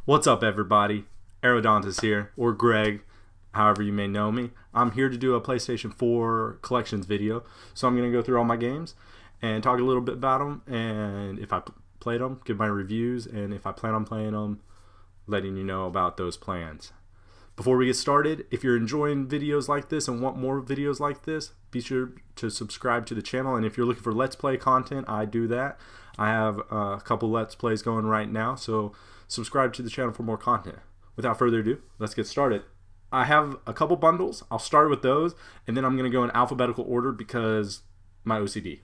What's up, everybody? Aerodontus here, or Greg, however you may know me. I'm here to do a PlayStation 4 collections video, so I'm going to go through all my games and talk a little bit about them, and if I played them, give my reviews, and if I plan on playing them, letting you know about those plans. Before we get started, if you're enjoying videos like this and want more videos like this, be sure to subscribe to the channel. And if you're looking for Let's Play content, I do that. I have a couple Let's Plays going right now, so subscribe to the channel for more content. Without further ado, let's get started. I have a couple bundles. I'll start with those, and then I'm going to go in alphabetical order because my OCD.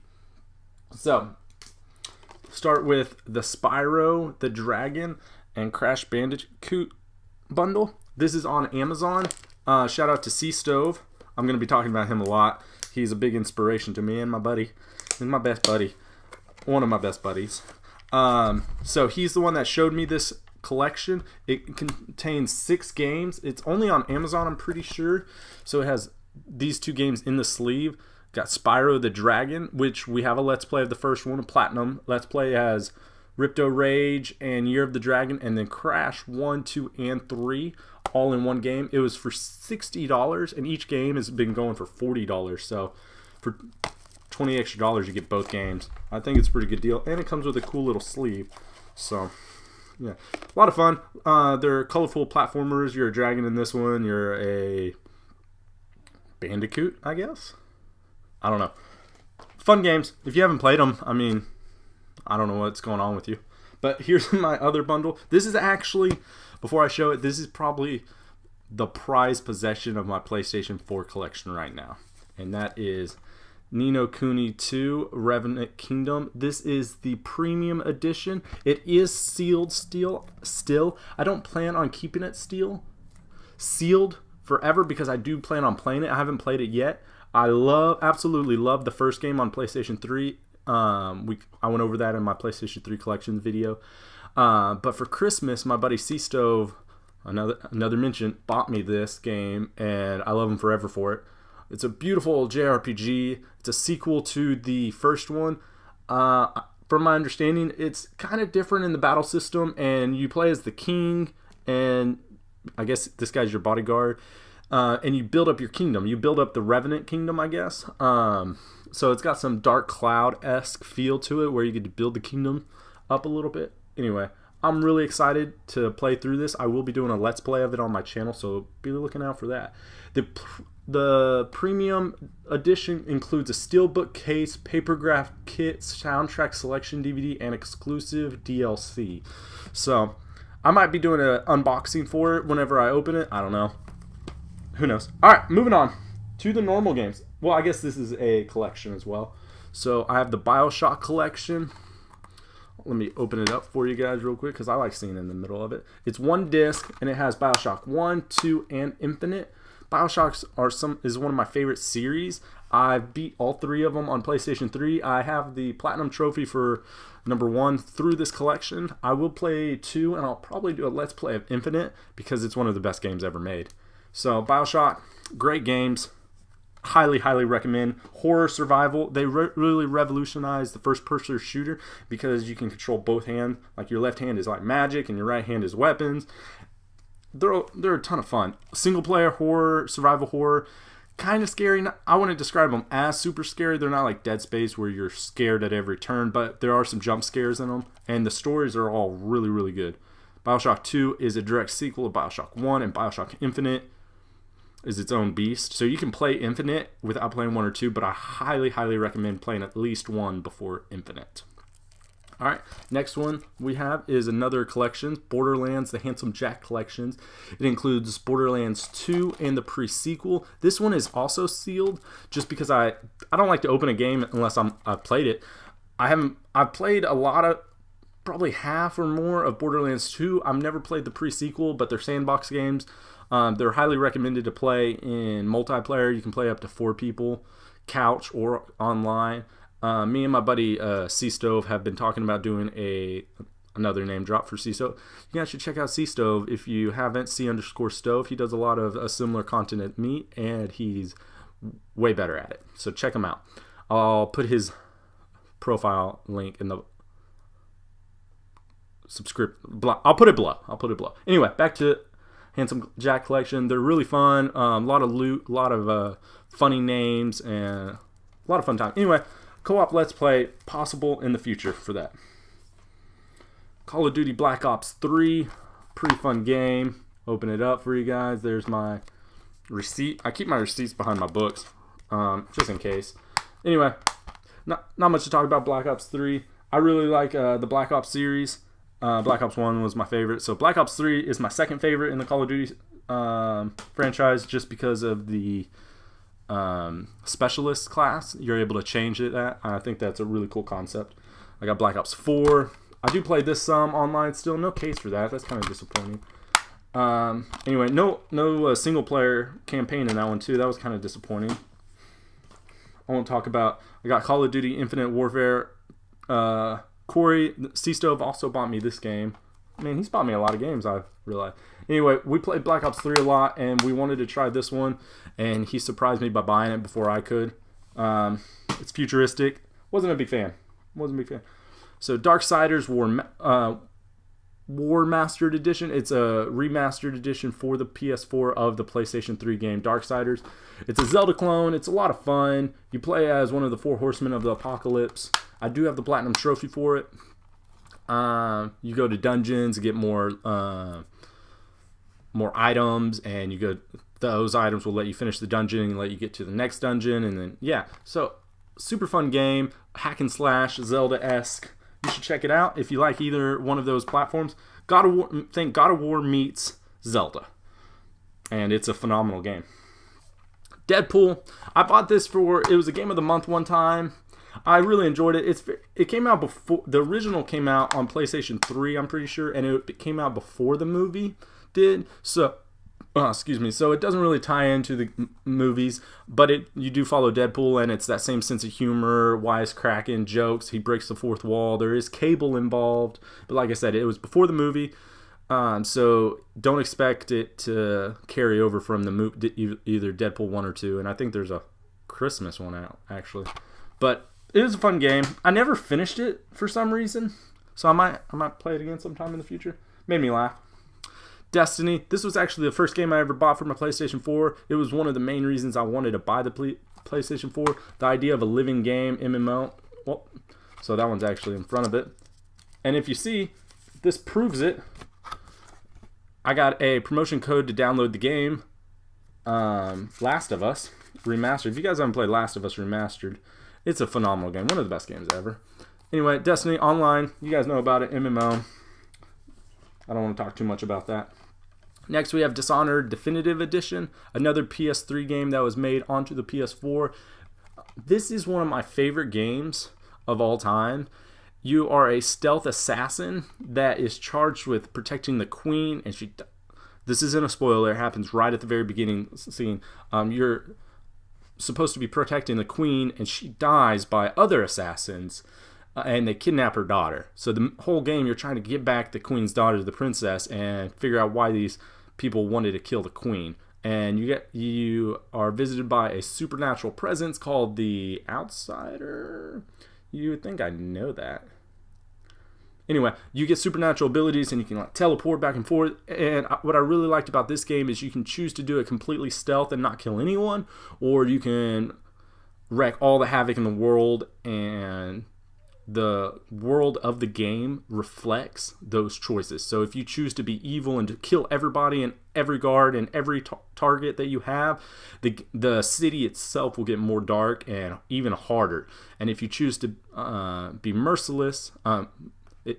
So, start with the Spyro the Dragon and Crash Bandicoot bundle. This is on Amazon. Shout out to C Stove. I'm going to be talking about him a lot. He's a big inspiration to me and my buddy. He's my best buddy. One of my best buddies. So he's the one that showed me this collection. It contains 6 games. It's only on Amazon, I'm pretty sure. So it has these 2 games in the sleeve. Got Spyro the Dragon, which we have a Let's Play of the first one, a Platinum Let's Play as Ripto Rage and Year of the Dragon, and then Crash 1, 2, and 3 all in one game. It was for $60, and each game has been going for $40. So for $20 extra, you get both games. I think it's a pretty good deal, and it comes with a cool little sleeve. So yeah, a lot of fun. They're colorful platformers. You're a dragon in this one. You're a bandicoot, I guess. I don't know. Fun games. If you haven't played them, I mean, I don't know what's going on with you. But here's my other bundle. This is actually, before I show it, this is probably the prized possession of my PlayStation 4 collection right now. And that is Ni no Kuni 2 Revenant Kingdom. This is the premium edition. It is sealed still. I don't plan on keeping it sealed forever because I do plan on playing it. I haven't played it yet. I absolutely love the first game on PlayStation 3. I went over that in my PlayStation 3 collections video. But for Christmas, my buddy C Stove, another mention, bought me this game, and I love him forever for it. It's a beautiful JRPG. It's a sequel to the first one. From my understanding, it's kind of different in the battle system, and you play as the king, and I guess this guy's your bodyguard. And you build up your kingdom. You build up the Revenant Kingdom, I guess. So it's got some Dark Cloud-esque feel to it where you get to build the kingdom up a little bit. Anyway, I'm really excited to play through this. I will be doing a Let's Play of it on my channel, so be looking out for that. The premium edition includes a steelbook case, papergraph kit, soundtrack selection DVD, and exclusive DLC. So I might be doing an unboxing for it whenever I open it. I don't know. Who knows? Alright, moving on to the normal games. Well, I guess this is a collection as well. So I have the BioShock collection. Let me open it up for you guys real quick because I like seeing in the middle of it. It's one disc and it has BioShock 1, 2, and Infinite. BioShocks is one of my favorite series. I've beat all 3 of them on PlayStation 3. I have the Platinum Trophy for number 1 through this collection. I will play 2, and I'll probably do a Let's Play of Infinite because it's one of the best games ever made. So BioShock, great games. Highly, highly recommend. Horror survival. They really revolutionized the first-person shooter because you can control both hands. Like your left hand is like magic and your right hand is weapons. They're a ton of fun. Single-player horror, survival horror. Kind of scary. I wouldn't describe them as super scary. They're not like Dead Space where you're scared at every turn, but there are some jump scares in them, and the stories are all really, really good. BioShock 2 is a direct sequel of BioShock 1, and BioShock Infinite is its own beast. So you can play Infinite without playing 1 or 2, but I highly, highly recommend playing at least 1 before Infinite. Alright, next one we have is another collection, Borderlands, the Handsome Jack collections. It includes Borderlands 2 and the pre-sequel. This one is also sealed just because I don't like to open a game unless I've played it. I've played a lot of, probably half or more of Borderlands 2. I've never played the pre-sequel, but they're sandbox games. They're highly recommended to play in multiplayer. You can play up to 4 people, couch or online. Me and my buddy C Stove have been talking about doing another name drop for C Stove. You guys should check out C Stove if you haven't. C_Stove. He does a lot of similar content at me, and he's way better at it. So check him out. I'll put his profile link in the I'll put it below. Anyway, back to Handsome Jack Collection. They're really fun. A lot of loot, a lot of funny names, and a lot of fun time. Anyway, co-op Let's Play possible in the future for that. Call of Duty Black Ops 3, pretty fun game. Open it up for you guys. There's my receipt. I keep my receipts behind my books, just in case. Anyway, not much to talk about Black Ops 3. I really like the Black Ops series. Black Ops 1 was my favorite. So Black Ops 3 is my second favorite in the Call of Duty franchise, just because of the specialist class. You're able to change it. I think that's a really cool concept. I got Black Ops 4. I do play this some online still. No case for that. That's kind of disappointing. Anyway, no single player campaign in that one too. That was kind of disappointing. I won't talk about. I got Call of Duty Infinite Warfare. Corey C-Stove also bought me this game. Man, he's bought me a lot of games, I've realized. Anyway, we played Black Ops 3 a lot, and we wanted to try this one, and he surprised me by buying it before I could. It's futuristic. Wasn't a big fan. So Darksiders War Mastered Edition. It's a remastered edition for the PS4 of the PlayStation 3 game Darksiders. It's a Zelda clone. It's a lot of fun. You play as one of the 4 horsemen of the apocalypse. I do have the Platinum Trophy for it. You go to dungeons to get more items, and those items will let you finish the dungeon and let you get to the next dungeon, and then yeah. So super fun game, hack and slash, Zelda-esque. You should check it out if you like either one of those platforms. God of War meets Zelda, and it's a phenomenal game. Deadpool. I bought this it was a game of the month one time. I really enjoyed it. It came out before the original came out on PlayStation 3, I'm pretty sure, and it came out before the movie did. So, excuse me. So it doesn't really tie into the movies, but you do follow Deadpool, and it's that same sense of humor, wisecracking, jokes. He breaks the fourth wall. There is Cable involved, but like I said, it was before the movie, so don't expect it to carry over from the movie, either Deadpool 1 or 2. And I think there's a Christmas one out actually, but. It was a fun game. I never finished it for some reason, so I might play it again sometime in the future. Made me laugh. Destiny. This was actually the first game I ever bought for my PlayStation 4. It was one of the main reasons I wanted to buy the PlayStation 4. The idea of a living game, MMO. Well, so that one's actually in front of it. And if you see, this proves it. I got a promotion code to download the game. Last of Us Remastered. If you guys haven't played Last of Us Remastered, it's a phenomenal game. One of the best games ever. Anyway, Destiny Online. You guys know about it. MMO. I don't want to talk too much about that. Next, we have Dishonored Definitive Edition. Another PS3 game that was made onto the PS4. This is one of my favorite games of all time. You are a stealth assassin that is charged with protecting the queen. And this isn't a spoiler. It happens right at the very beginning scene. You're supposed to be protecting the queen, and she dies by other assassins, and they kidnap her daughter. So the whole game you're trying to get back the queen's daughter, the princess, and figure out why these people wanted to kill the queen. And you are visited by a supernatural presence called the Outsider. You would think I know that. Anyway, you get supernatural abilities, and you can teleport back and forth. And what I really liked about this game is you can choose to do it completely stealth and not kill anyone, or you can wreak all the havoc in the world, and the world of the game reflects those choices. So if you choose to be evil and to kill everybody and every guard and every target that you have, the city itself will get more dark and even harder. And if you choose to be merciless, if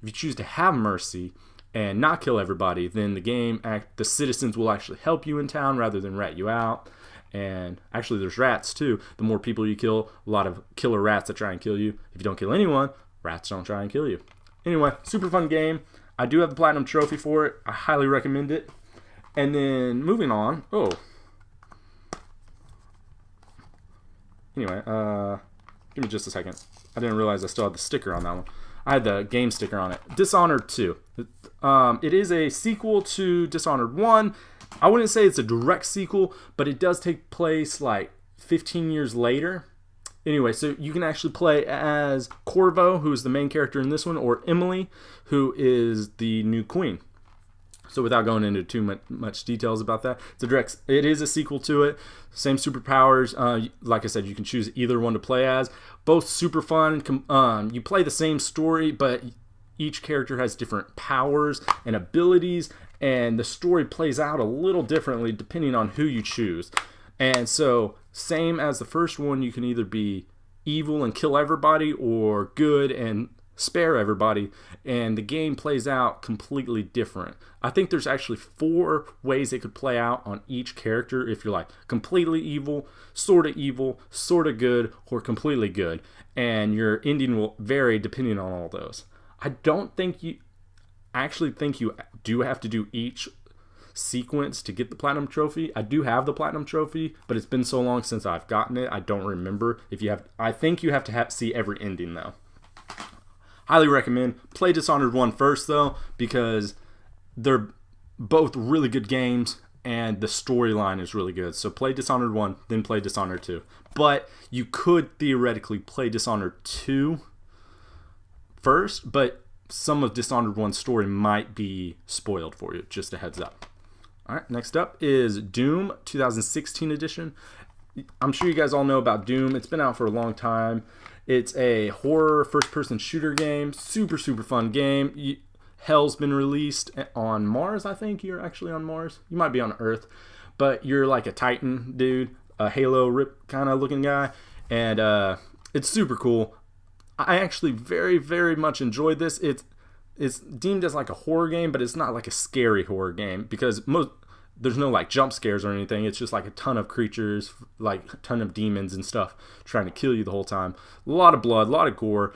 you choose to have mercy and not kill everybody, then the citizens will actually help you in town rather than rat you out. And actually there's rats too. The more people you kill, a lot of killer rats that try and kill you. If you don't kill anyone, rats don't try and kill you. Anyway, super fun game. I do have the Platinum Trophy for it. I highly recommend it. And then moving on. Anyway, give me just a second. I didn't realize I still had the sticker on that one. I had the game sticker on it. Dishonored 2. It is a sequel to Dishonored 1. I wouldn't say it's a direct sequel, but it does take place like 15 years later. Anyway, so you can actually play as Corvo, who is the main character in this one, or Emily, who is the new queen. So without going into too much details about that, it is a sequel to it. Same superpowers. Like I said, you can choose either one to play as. Both super fun. You play the same story, but each character has different powers and abilities, and the story plays out a little differently depending on who you choose. And so, same as the first one, you can either be evil and kill everybody, or good and spare everybody, and the game plays out completely different. I think there's actually 4 ways it could play out on each character if you're like completely evil, sort of good, or completely good, and your ending will vary depending on all those. I actually think you do have to do each sequence to get the platinum trophy. I do have the platinum trophy, but it's been so long since I've gotten it, I don't remember. I think you have to see every ending though. Highly recommend. Play Dishonored 1 first though, because they're both really good games and the storyline is really good. So play Dishonored 1, then play Dishonored 2. But you could theoretically play Dishonored 2 first, but some of Dishonored 1's story might be spoiled for you. Just a heads up. Alright, next up is Doom 2016 edition. I'm sure you guys all know about Doom. It's been out for a long time. It's a horror first-person shooter game. Super fun game. Hell's been released on Mars, I think. You're actually on Mars. You might be on Earth. But you're like a Titan dude. A Halo rip kind of looking guy. And it's super cool. I actually very much enjoyed this. It's deemed as like a horror game, but it's not like a scary horror game, because there's no like jump scares or anything. It's just like a ton of creatures, like a ton of demons and stuff trying to kill you the whole time. A lot of blood, a lot of gore.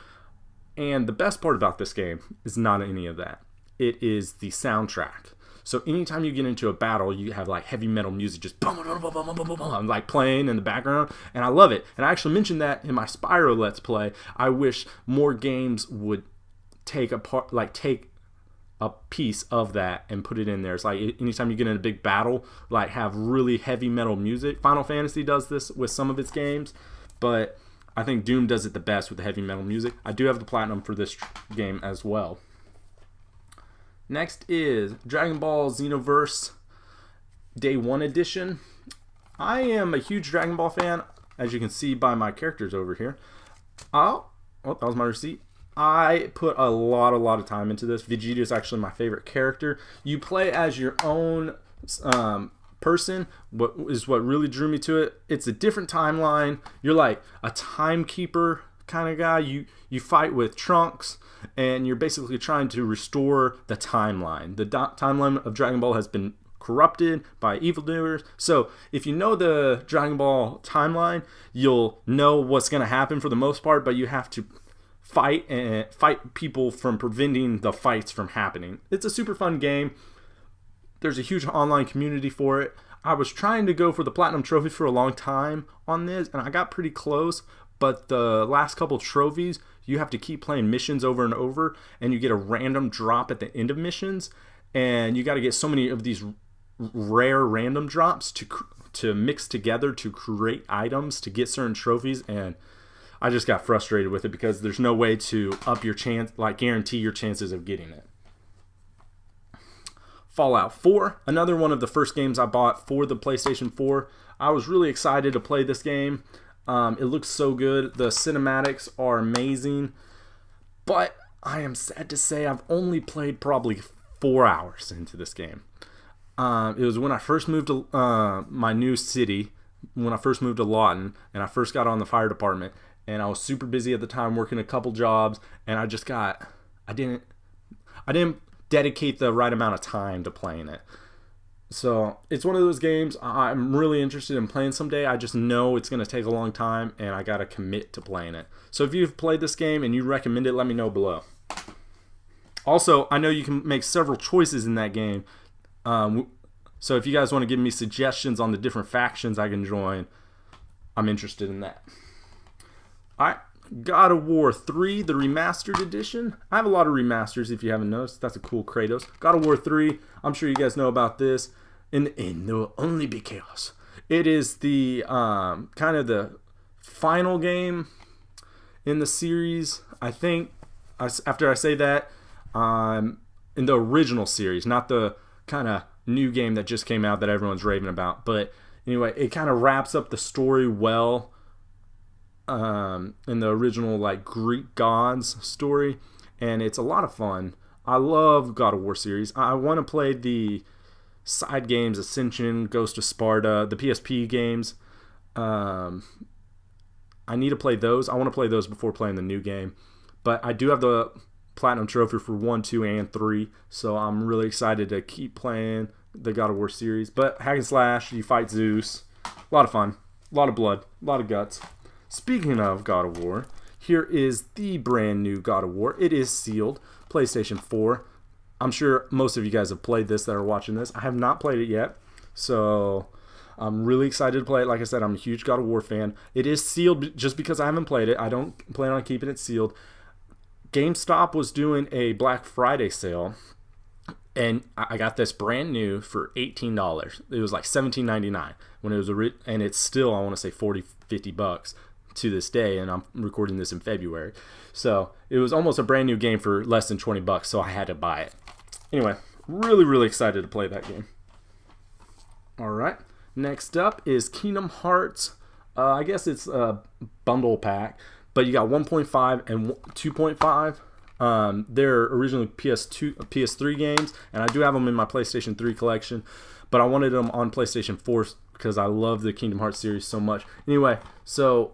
And the best part about this game is not any of that. It is the soundtrack. So anytime you get into a battle, you have like heavy metal music just boom, boom, boom, boom, boom, boom, boom, like playing in the background, and I love it. And I actually mentioned that in my Spyro Let's Play. I wish more games would take a piece of that and put it in there. It's like anytime you get in a big battle, like have really heavy metal music. Final Fantasy does this with some of its games, but I think Doom does it the best with the heavy metal music. I do have the platinum for this game as well. Next is Dragon Ball Xenoverse Day 1 Edition. I am a huge Dragon Ball fan, as you can see by my characters over here. Oh, that was my receipt. I put a lot of time into this. Vegeta is actually my favorite character. You play as your own person. What really drew me to it. It's a different timeline. You're like a timekeeper kind of guy. You fight with Trunks, and you're basically trying to restore the timeline. The timeline of Dragon Ball has been corrupted by evildoers. So if you know the Dragon Ball timeline, you'll know what's going to happen for the most part, but you have to fight people from preventing the fights from happening. It's a super fun game. There's a huge online community for it. I was trying to go for the platinum trophy for a long time on this, and I got pretty close, but the last couple trophies, you have to keep playing missions over and over, and you get a random drop at the end of missions, and you got to get so many of these rare random drops to mix together to create items to get certain trophies, and I just got frustrated with it because there's no way to up your chance, like guarantee your chances of getting it. Fallout 4, another one of the first games I bought for the PlayStation 4. I was really excited to play this game. It looks so good. The cinematics are amazing. But I am sad to say I've only played probably 4 hours into this game. It was when I first moved to my new city, when I first moved to Lawton, and I first got on the fire department. And I was super busy at the time working a couple jobs, and I didn't dedicate the right amount of time to playing it. So it's one of those games I'm really interested in playing someday. I just know it's going to take a long time, and I got to commit to playing it. So if you've played this game and you recommend it, let me know below. Also, I know you can make several choices in that game. So if you guys want to give me suggestions on the different factions I can join, I'm interested in that. Alright, God of War 3, the remastered edition. I have a lot of remasters if you haven't noticed. That's a cool Kratos. God of War 3, I'm sure you guys know about this. In the end, there will only be chaos. It is the kind of the final game in the series. I think after I say that, in the original series, not the kind of new game that just came out that everyone's raving about. But anyway, it kind of wraps up the story well in the original like Greek gods story, and it's a lot of fun. I love God of War series. I want to play the side games, Ascension, Ghost of Sparta, the PSP games. I need to play those. I want to play those before playing the new game. But I do have the Platinum Trophy for 1, 2, and 3, so I'm really excited to keep playing the God of War series. But hack and slash, you fight Zeus. A lot of fun. A lot of blood. A lot of guts. Speaking of God of War, here is the brand new God of War. It is sealed. PlayStation 4. I'm sure most of you guys have played this that are watching this. I have not played it yet, so I'm really excited to play it. Like I said, I'm a huge God of War fan. It is sealed just because I haven't played it. I don't plan on keeping it sealed. GameStop was doing a Black Friday sale, and I got this brand new for $18. It was like $17.99 when it was and it's still, I want to say, $40-50 to this day, and I'm recording this in February. So it was almost a brand new game for less than $20, so I had to buy it. Anyway, really excited to play that game. Alright, next up is Kingdom Hearts. I guess it's a bundle pack, but you got 1.5 and 2.5. They're originally PS3 games, and I do have them in my PlayStation 3 collection, but I wanted them on PlayStation 4 because I love the Kingdom Hearts series so much. Anyway, so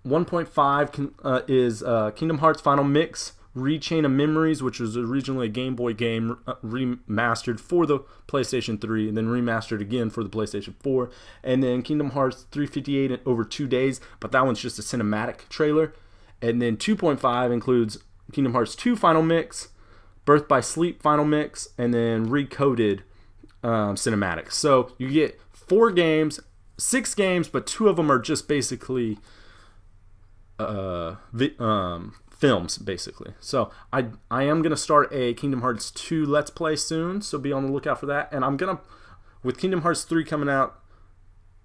1.5 is Kingdom Hearts Final Mix Rechain of Memories, which was originally a Game Boy game remastered for the PlayStation 3 and then remastered again for the PlayStation 4. And then Kingdom Hearts 358 over 2 days, but that one's just a cinematic trailer. And then 2.5 includes Kingdom Hearts 2 Final Mix, Birth by Sleep Final Mix, and then Recoded cinematics. So you get 4 games, 6 games, but 2 of them are just basically films, basically. So I am going to start a Kingdom Hearts 2 Let's Play soon, so be on the lookout for that. And I'm going to, with Kingdom Hearts 3 coming out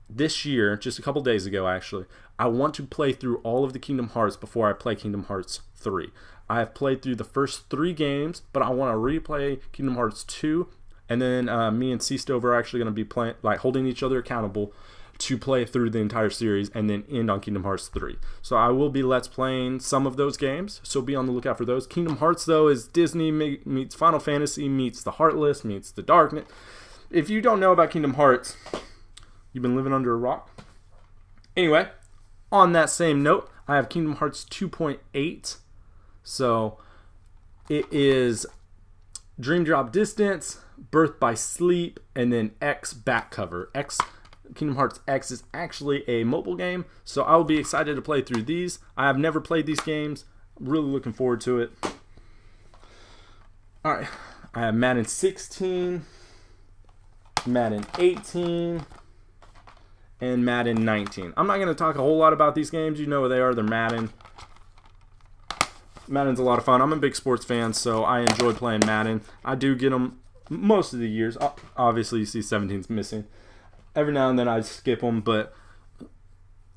this year, just a couple days ago actually, I want to play through all of the Kingdom Hearts before I play Kingdom Hearts 3. I have played through the first 3 games, but I want to replay Kingdom Hearts 2, and then me and C-Stove are actually going to be playing, like holding each other accountable to play through the entire series and then end on Kingdom Hearts 3. So I will be Let's Playing some of those games, so be on the lookout for those. Kingdom Hearts, though, is Disney meets Final Fantasy meets the Heartless meets the Darkness. If you don't know about Kingdom Hearts, you've been living under a rock. Anyway, on that same note, I have Kingdom Hearts 2.8. So it is Dream Drop Distance, Birth by Sleep, and then X back cover. Kingdom Hearts X is actually a mobile game, so I will be excited to play through these. I have never played these games. I'm really looking forward to it. Alright, I have Madden 16, Madden 18, and Madden 19. I'm not going to talk a whole lot about these games. You know what they are. They're Madden. Madden's a lot of fun. I'm a big sports fan, so I enjoy playing Madden. I do get them most of the years. Obviously, you see 17's missing. Every now and then I skip them, but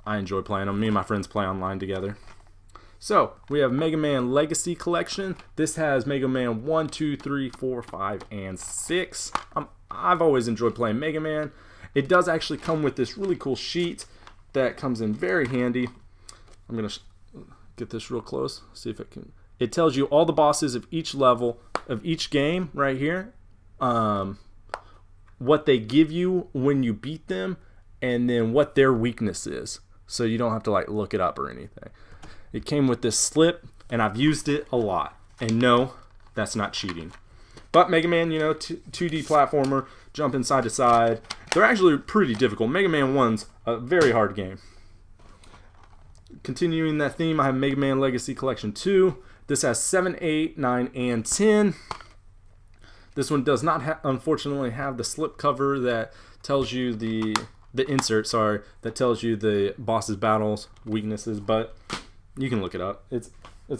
I enjoy playing them. Me and my friends play online together. So, we have Mega Man Legacy Collection. This has Mega Man 1, 2, 3, 4, 5, and 6. I've always enjoyed playing Mega Man. It does actually come with this really cool sheet that comes in very handy. I'm going to get this real close, see if it can. It tells you all the bosses of each level, of each game right here. What they give you when you beat them, and then what their weakness is, so you don't have to like look it up or anything. It came with this slip, and I've used it a lot, and no, that's not cheating. But Mega Man, you know, 2D platformer, jumping side to side, they're actually pretty difficult. Mega Man 1's a very hard game. Continuing that theme, I have Mega Man Legacy Collection 2. This has 7, 8, 9, and 10. This one does not, unfortunately, have the slip cover that tells you the insert, sorry, that tells you the boss's battles, weaknesses, but you can look it up. It's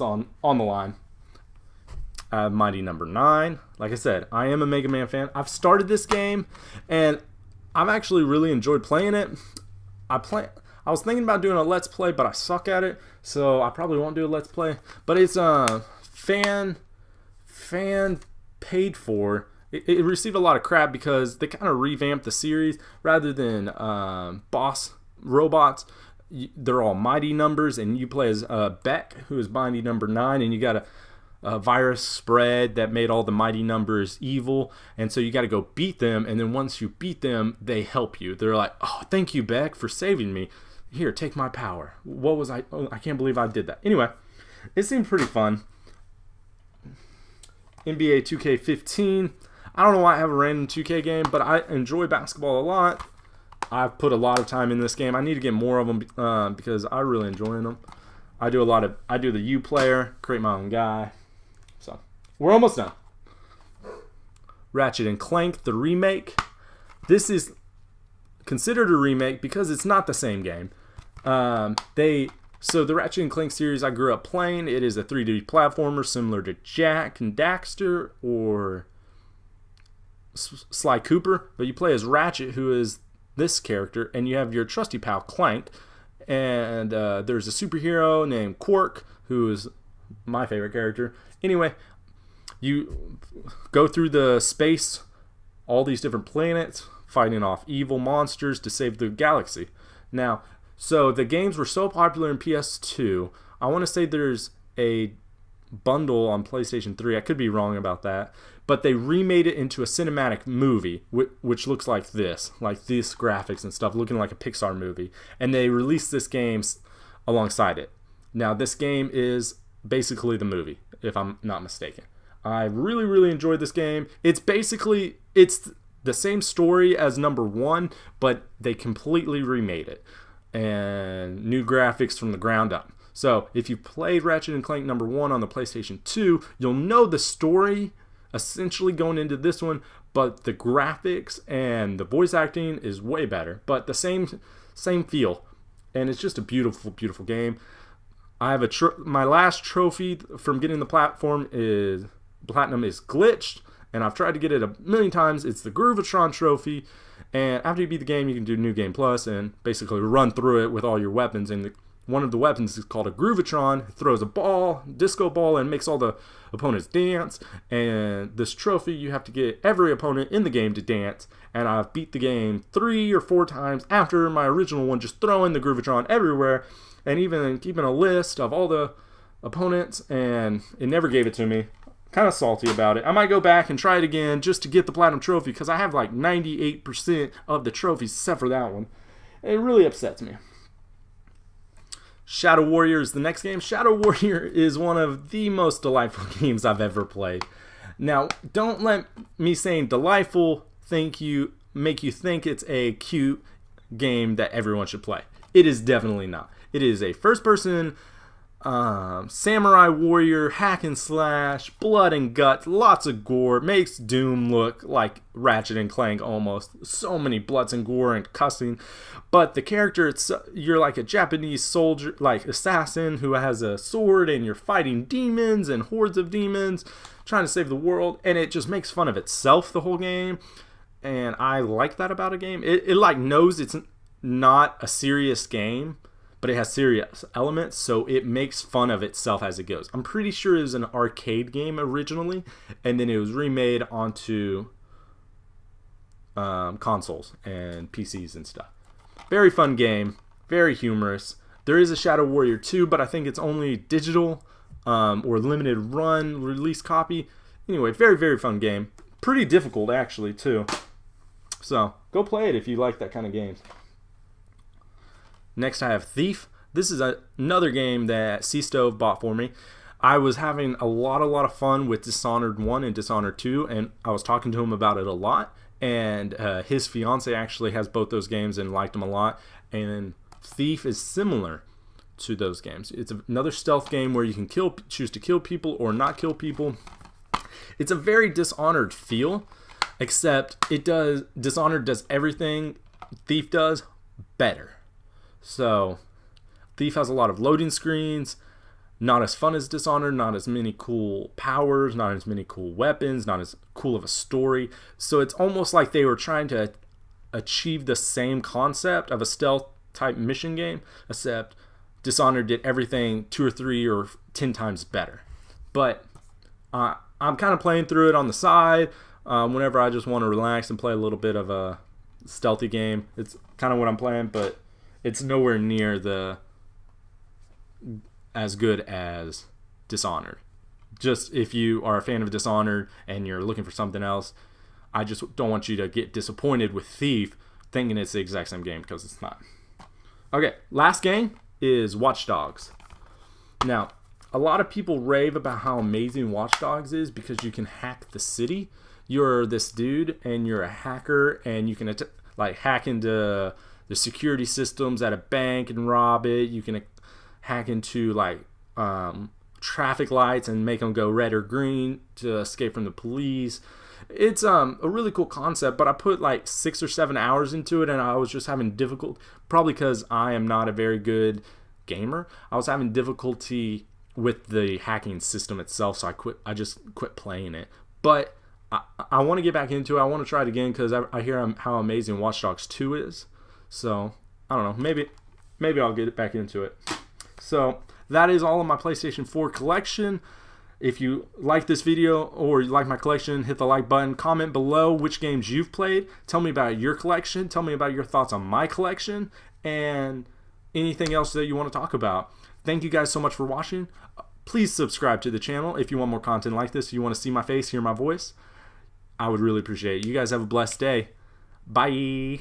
on the line. I have Mighty Number 9. Like I said, I am a Mega Man fan. I've started this game, and I've actually really enjoyed playing it. I was thinking about doing a Let's Play, but I suck at it, so I probably won't do a Let's Play. But it's fan paid for. It received a lot of crap because they kind of revamped the series. Rather than boss robots, they're all mighty numbers, and you play as Beck, who is mighty number 9, and you got a virus spread that made all the mighty numbers evil, and so you got to go beat them, and then once you beat them, they help you. They're like, oh, thank you, Beck, for saving me. Here, take my power. What was I? Oh, I can't believe I did that. Anyway, it seemed pretty fun. NBA 2K15. I don't know why I have a random 2K game, but I enjoy basketball a lot. I've put a lot of time in this game. I need to get more of them because I really enjoy them. I do the U player, create my own guy. So we're almost done. Ratchet and Clank, the remake. This is considered a remake because it's not the same game. So the Ratchet and Clank series I grew up playing. It is a 3D platformer similar to Jak and Daxter or Sly Cooper, but you play as Ratchet, who is this character, and you have your trusty pal Clank, and there's a superhero named Quark, who is my favorite character. Anyway, you go through the space, all these different planets, fighting off evil monsters to save the galaxy. Now, so the games were so popular in PS2, I want to say there's a bundle on PlayStation 3. I could be wrong about that, but they remade it into a cinematic movie, which looks like this graphics and stuff, looking like a Pixar movie, and they released this game alongside it. Now, this game is basically the movie, if I'm not mistaken. I really, really enjoyed this game. It's the same story as number 1, but they completely remade it, and new graphics from the ground up. So if you played Ratchet and Clank number 1 on the PlayStation 2, you'll know the story essentially going into this one, but the graphics and the voice acting is way better, but the same feel, and it's just a beautiful, beautiful game. I have my last trophy from getting the platinum is glitched, and I've tried to get it a million times. It's the Groovatron trophy, and after you beat the game, you can do New Game Plus and basically run through it with all your weapons. And one of the weapons is called a Groovatron. It throws a disco ball, and makes all the opponents dance. And this trophy, you have to get every opponent in the game to dance. And I've beat the game 3 or 4 times after my original one, just throwing the Groovatron everywhere, and even keeping a list of all the opponents, and it never gave it to me. Kind of salty about it. I might go back and try it again just to get the platinum trophy, because I have like 98% of the trophies except for that one. It really upsets me. Shadow Warrior is the next game. Shadow Warrior is one of the most delightful games I've ever played. Now, don't let me saying delightful make you think it's a cute game that everyone should play. It is definitely not. It is a first-person samurai warrior, hack and slash, blood and guts, lots of gore, makes Doom look like Ratchet and Clank almost. So many bloods and gore and cussing. But the character, you're like a Japanese soldier, like assassin who has a sword, and you're fighting demons and hordes of demons, trying to save the world, and it just makes fun of itself the whole game. And I like that about a game. It like knows it's not a serious game, but it has serious elements, so it makes fun of itself as it goes. I'm pretty sure it was an arcade game originally, and then it was remade onto consoles and PCs and stuff. Very fun game, very humorous. There is a Shadow Warrior 2, but I think it's only digital or limited run release copy. Anyway, very, very fun game. Pretty difficult, actually, too. So, go play it if you like that kind of games. Next, I have Thief. This is another game that C-Stove bought for me. I was having a lot of fun with Dishonored 1 and Dishonored 2, and I was talking to him about it a lot. And his fiance actually has both those games and liked them a lot. And Thief is similar to those games. It's another stealth game where you can choose to kill people or not kill people. It's a very Dishonored feel, except Dishonored does everything Thief does better. So, Thief has a lot of loading screens, not as fun as Dishonored, not as many cool powers, not as many cool weapons, not as cool of a story. So it's almost like they were trying to achieve the same concept of a stealth type mission game, except Dishonored did everything 2 or 3 or 10 times better. But I'm kind of playing through it on the side whenever I just want to relax and play a little bit of a stealthy game. It's kind of what I'm playing, but it's nowhere near as good as Dishonored. Just if you are a fan of Dishonored and you're looking for something else, I just don't want you to get disappointed with Thief thinking it's the exact same game, because it's not. Okay, last game is Watch Dogs. Now, a lot of people rave about how amazing Watch Dogs is because you can hack the city. You're this dude and you're a hacker, and you can hack into the security systems at a bank and rob it. You can hack into traffic lights and make them go red or green to escape from the police. It's a really cool concept, but I put 6 or 7 hours into it, and I was just having difficulty, probably because I am not a very good gamer. I was having difficulty with the hacking system itself, so I just quit playing it. But I want to get back into it. I want to try it again because I hear how amazing Watch Dogs 2 is. So I don't know, maybe I'll get back into it. So that is all of my PlayStation 4 collection. If you like this video or you like my collection, hit the like button. Comment below which games you've played. Tell me about your collection. Tell me about your thoughts on my collection and anything else that you want to talk about. Thank you guys so much for watching. Please subscribe to the channel if you want more content like this. If you want to see my face, hear my voice, I would really appreciate it. You guys have a blessed day. Bye.